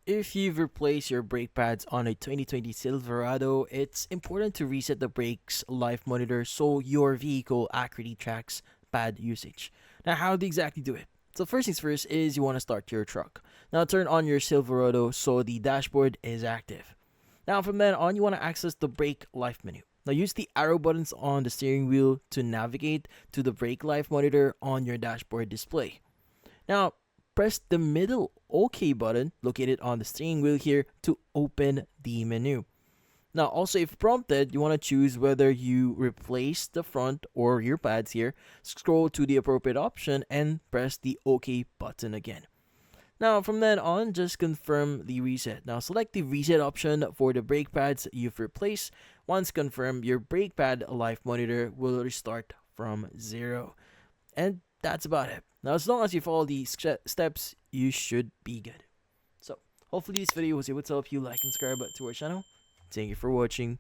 If you've replaced your brake pads on a 2020 Silverado, it's important to reset the brakes life monitor so your vehicle accurately tracks pad usage. Now, how do you exactly do it? So first things first is you want to start your truck. Now turn on your Silverado so the dashboard is active. Now from then on, you want to access the brake life menu. Now use the arrow buttons on the steering wheel to navigate to the brake life monitor on your dashboard display. Now, press the middle OK button located on the steering wheel here to open the menu. Now, also, if prompted, you want to choose whether you replace the front or rear pads here. Scroll to the appropriate option and press the OK button again. Now, from then on, just confirm the reset. Now, select the reset option for the brake pads you've replaced. Once confirmed, your brake pad life monitor will restart from zero. And that's about it. Now, as long as you follow these steps, you should be good. So, hopefully this video was able to help you like and subscribe to our channel. Thank you for watching.